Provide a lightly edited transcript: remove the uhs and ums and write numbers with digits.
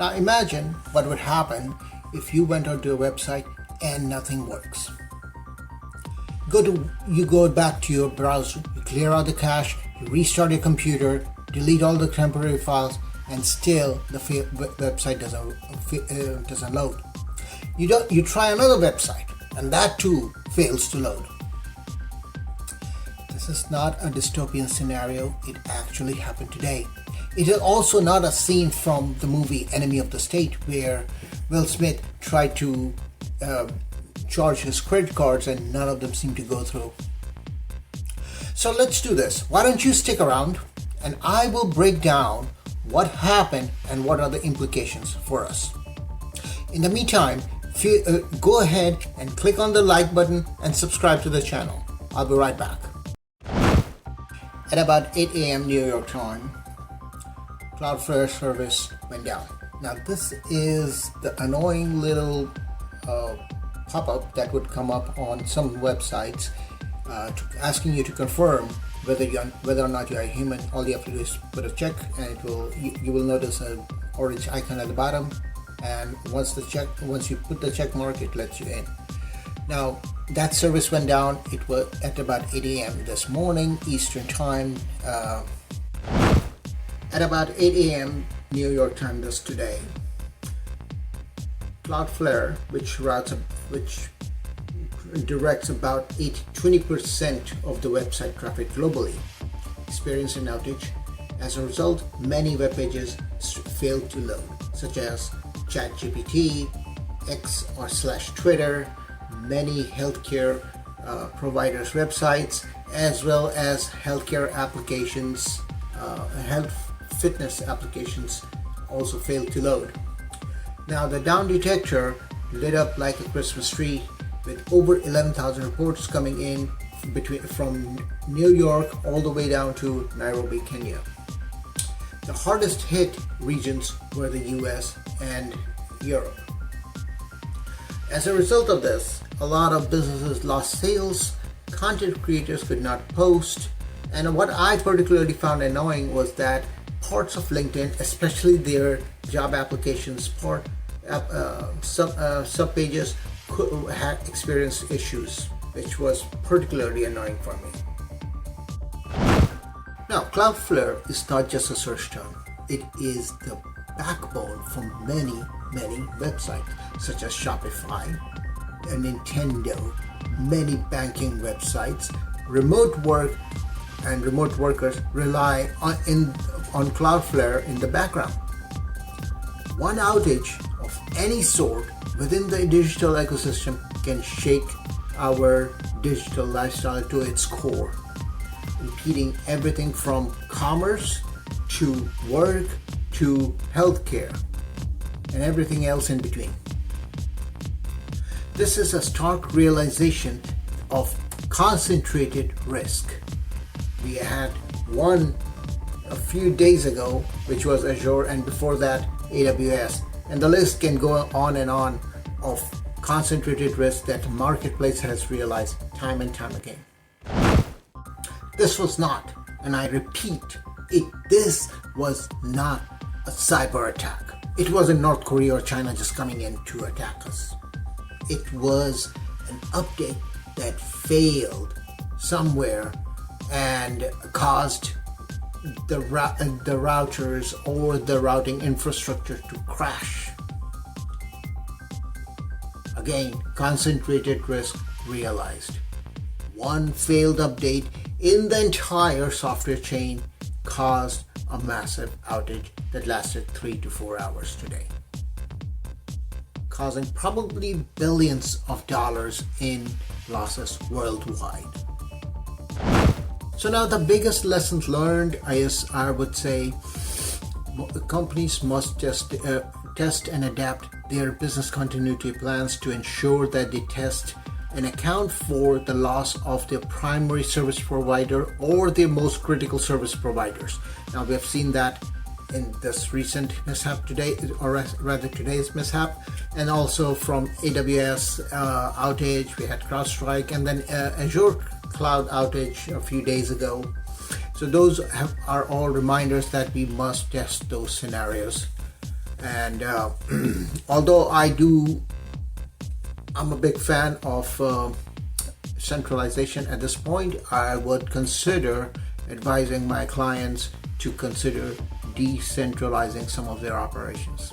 Now imagine what would happen if you went onto a website and nothing works. You go back to your browser, you clear out the cache, you restart your computer, delete all the temporary files, and still the website doesn't load. You try another website, and that too fails to load. This is not a dystopian scenario. It actually happened today. It is also not a scene from the movie Enemy of the State, where Will Smith tried to charge his credit cards and none of them seemed to go through. So let's do this. Why don't you stick around and I will break down what happened and what are the implications for us. In the meantime, go ahead and click on the like button and subscribe to the channel. I'll be right back. At about 8 a.m. New York time, Cloudflare service went down. Now this is the annoying little pop-up that would come up on some websites asking you to confirm whether or not you are a human. All you have to do is put a check, and you will notice an orange icon at the bottom. And once you put the check mark, it lets you in. Now that service went down. It was at about 8 a.m. this morning Eastern time. At about 8 a.m. New York time today, Cloudflare, which directs about 20% of the website traffic globally, experienced an outage. As a result, many web pages failed to load, such as ChatGPT, X/Twitter, many healthcare providers' websites, as well as healthcare applications, health fitness applications also failed to load. Now the down detector lit up like a Christmas tree, with over 11,000 reports coming in from New York all the way down to Nairobi, Kenya. The hardest hit regions were the US and Europe. As a result of this, a lot of businesses lost sales, content creators could not post, and what I particularly found annoying was that parts of LinkedIn, especially their job applications sub pages, had experienced issues, which was particularly annoying for me. Now, Cloudflare is not just a search term. It is the backbone for many websites, such as Shopify, Nintendo, many banking websites. Remote work and remote workers rely on Cloudflare in the background. One outage of any sort within the digital ecosystem can shake our digital lifestyle to its core, impeding everything from commerce to work to healthcare and everything else in between. This is a stark realization of concentrated risk. We had one a few days ago, which was Azure, and before that AWS, and the list can go on and on of concentrated risk that the marketplace has realized time and time again. This was not, and I repeat, this was not a cyber attack. It wasn't North Korea or China just coming in to attack us. It was an update that failed somewhere and caused the routers or the routing infrastructure to crash. Again, concentrated risk realized. One failed update in the entire software chain caused a massive outage that lasted 3 to 4 hours today, causing probably billions of dollars in losses worldwide. So now the biggest lessons learned is, I would say, companies must just test and adapt their business continuity plans to ensure that they test and account for the loss of their primary service provider or their most critical service providers. Now we have seen that in this recent mishap today, or rather today's mishap, and also from AWS outage, we had CrowdStrike, and then Azure cloud outage a few days ago. So those are all reminders that we must test those scenarios And although I'm a big fan of centralization at this point, I would consider advising my clients to consider decentralizing some of their operations.